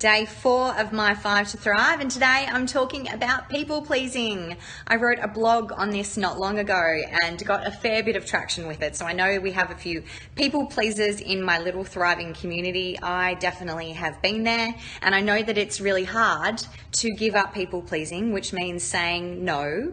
Day 4 of my 5 to Thrive, and today I'm talking about people pleasing. I wrote a blog on this not long ago and got a fair bit of traction with it. So I know we have a few people pleasers in my little thriving community. I definitely have been there, and I know that it's really hard to give up people pleasing, which means saying no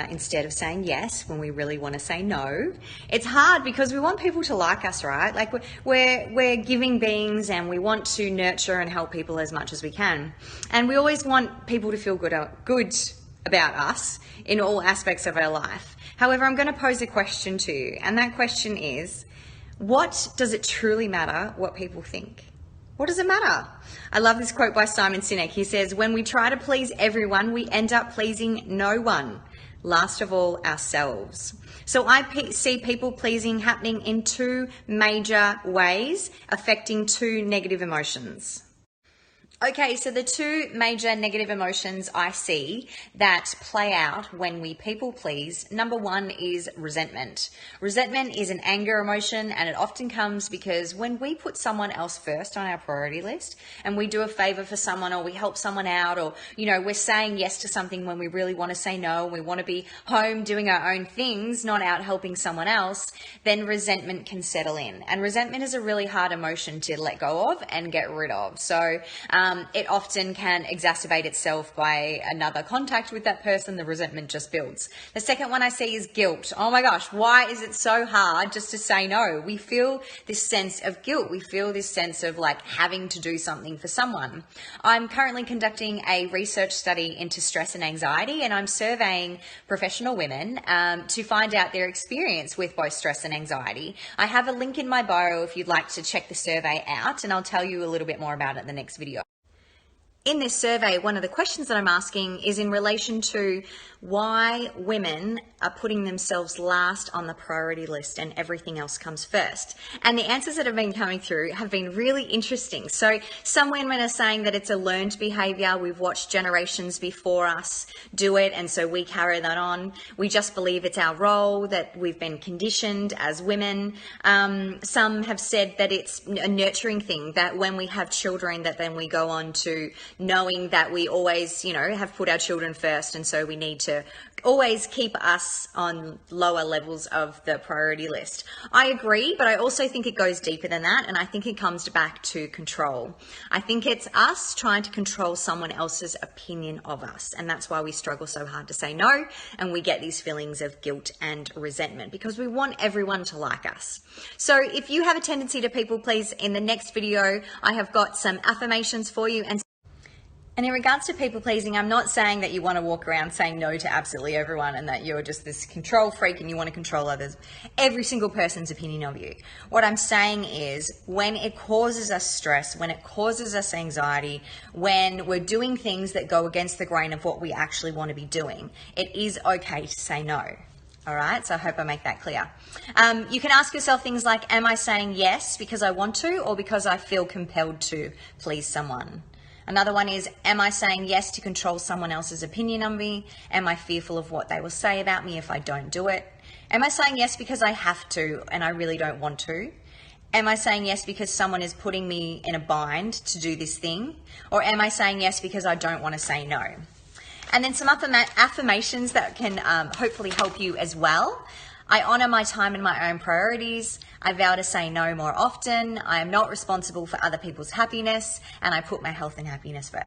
instead of saying yes when we really want to say no. It's hard because we want people to like us, right? Like we're giving beings and we want to nurture and help people as much as we can. And we always want people to feel good about us in all aspects of our life. However, I'm going to pose a question to you, and that question is, what does it truly matter what people think? What does it matter? I love this quote by Simon Sinek. He says, "When we try to please everyone, we end up pleasing no one. Last of all, ourselves." So I see people pleasing happening in two major ways, affecting two negative emotions. Okay, so the two major negative emotions I see that play out when we people please, number one is resentment. Resentment is an anger emotion, and it often comes because when we put someone else first on our priority list and we do a favor for someone, or we help someone out, or we're saying yes to something when we really want to say no, and we want to be home doing our own things, not out helping someone else, then resentment can settle in. And resentment is a really hard emotion to let go of and get rid of. So it often can exacerbate itself by another contact with that person. The resentment just builds. The second one I see is guilt. Oh my gosh, why is it so hard just to say no? We feel this sense of guilt. We feel this sense of like having to do something for someone. I'm currently conducting a research study into stress and anxiety, and I'm surveying professional women to find out their experience with both stress and anxiety. I have a link in my bio if you'd like to check the survey out, and I'll tell you a little bit more about it in the next video. In this survey, one of the questions that I'm asking is in relation to why women are putting themselves last on the priority list and everything else comes first. And the answers that have been coming through have been really interesting. So some women are saying that it's a learned behavior. We've watched generations before us do it, and so we carry that on. We just believe it's our role, that we've been conditioned as women. Some have said that it's a nurturing thing, that when we have children, that then we go on to knowing that we always, have put our children first, and so we need to always keep us on lower levels of the priority list. I agree, but I also think it goes deeper than that, and I think it comes back to control. I think it's us trying to control someone else's opinion of us, and that's why we struggle so hard to say no, and we get these feelings of guilt and resentment because we want everyone to like us. So if you have a tendency to people please, in the next video I have got some affirmations for you. And in regards to people pleasing, I'm not saying that you want to walk around saying no to absolutely everyone and that you're just this control freak and you want to control others, every single person's opinion of you. What I'm saying is when it causes us stress, when it causes us anxiety, when we're doing things that go against the grain of what we actually want to be doing, it is okay to say no. All right, so I hope I make that clear. You can ask yourself things like, am I saying yes because I want to or because I feel compelled to please someone? Another one is, am I saying yes to control someone else's opinion on me? Am I fearful of what they will say about me if I don't do it? Am I saying yes because I have to and I really don't want to? Am I saying yes because someone is putting me in a bind to do this thing? Or am I saying yes because I don't want to say no? And then some affirmations that can hopefully help you as well. I honor my time and my own priorities. I vow to say no more often. I am not responsible for other people's happiness, and I put my health and happiness first.